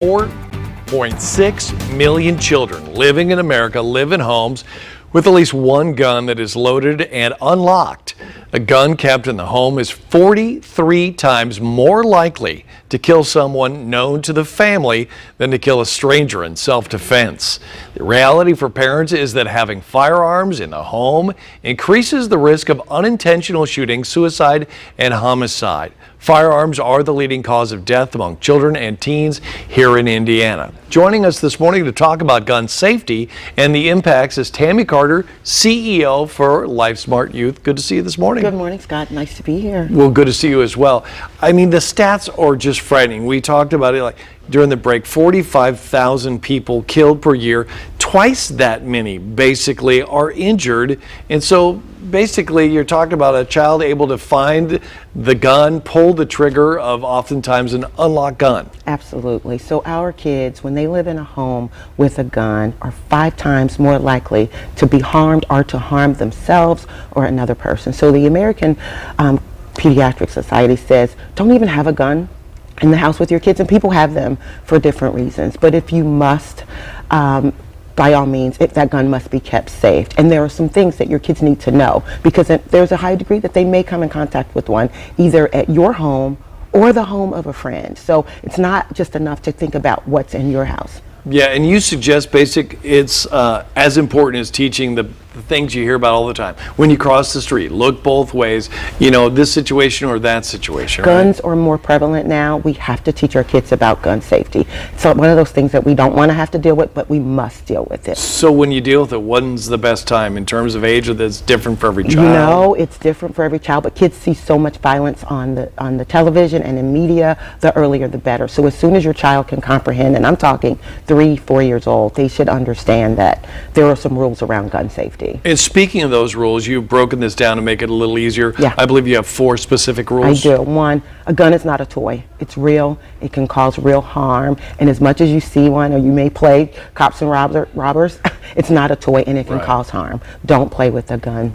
4.6 million children living in America live in homes with at least one gun that is loaded and unlocked. A gun kept in the home is 43 times more likely to kill someone known to the family than to kill a stranger in self-defense. The reality for parents is that having firearms in the home increases the risk of unintentional shooting, suicide, and homicide. Firearms are the leading cause of death among children and teens here in Indiana. Joining us this morning to talk about gun safety and the impacts is Tammy Carter, CEO for LifeSmart Youth. Good to see you this morning. Good morning, Scott. Nice to be here. Well, good to see you as well. I mean, the stats are just frightening. We talked about it during the break, 45,000 people killed per year. Twice that many basically are injured. And so basically you're talking about a child able to find the gun, pull the trigger of oftentimes an unlocked gun. Absolutely. So our kids, when they live in a home with a gun, are 5 times more likely to be harmed or to harm themselves or another person. So the American Pediatric Society says, don't even have a gun in the house with your kids, and people have them for different reasons. But if you must, by all means, that gun must be kept safe. And there are some things that your kids need to know, because there's a high degree that they may come in contact with one either at your home or the home of a friend. So it's not just enough to think about what's in your house. Yeah, and you suggest it's as important as teaching the things you hear about all the time. When you cross the street, look both ways, this situation or that situation. Guns are more prevalent now. We have to teach our kids about gun safety. So one of those things that we don't want to have to deal with, but we must deal with it. So when you deal with it, when's the best time in terms of age, or that's different for every child? It's different for every child, but kids see so much violence on the television and in media, the earlier the better. So as soon as your child can comprehend, and I'm talking 3-4 years old, they should understand that there are some rules around gun safety. And speaking of those rules, you've broken this down to make it a little easier. Yeah. I believe you have 4 specific rules. I do. 1, a gun is not a toy. It's real. It can cause real harm. And as much as you see one, or you may play cops and robbers, it's not a toy and it can cause harm. Don't play with a gun.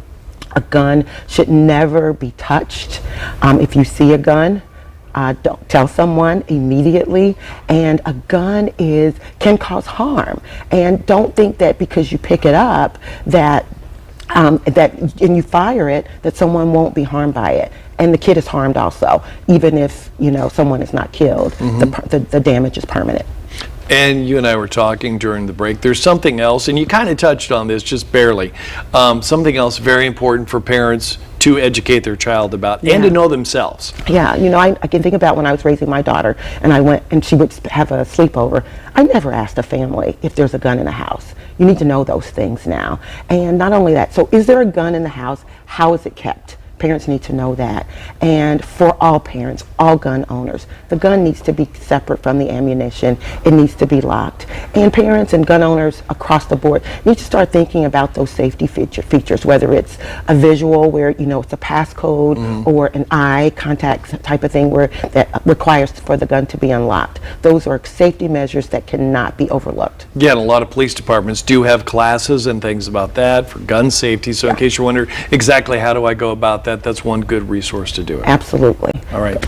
A gun should never be touched. If you see a gun, don't tell someone immediately. And a gun can cause harm. And don't think that because you pick it up and you fire it, that someone won't be harmed by it. And the kid is harmed also, even if someone is not killed. The damage is permanent. And you and I were talking during the break. There's something else, and you kind of touched on this just barely. Something else very important for parents to educate their child about and to know themselves. Yeah, I can think about when I was raising my daughter and I went and she would have a sleepover. I never asked a family if there's a gun in the house. You need to know those things now. And not only that, so is there a gun in the house? How is it kept? Parents need to know that. And for all parents, all gun owners, the gun needs to be separate from the ammunition. It needs to be locked. And parents and gun owners across the board need to start thinking about those safety features, whether it's a visual where it's a passcode or an eye contact type of thing where that requires for the gun to be unlocked. Those are safety measures that cannot be overlooked. Yeah, and a lot of police departments do have classes and things about that for gun safety. So in case you're wondering exactly how do I go about that, that's one good resource to do it. Absolutely. All right.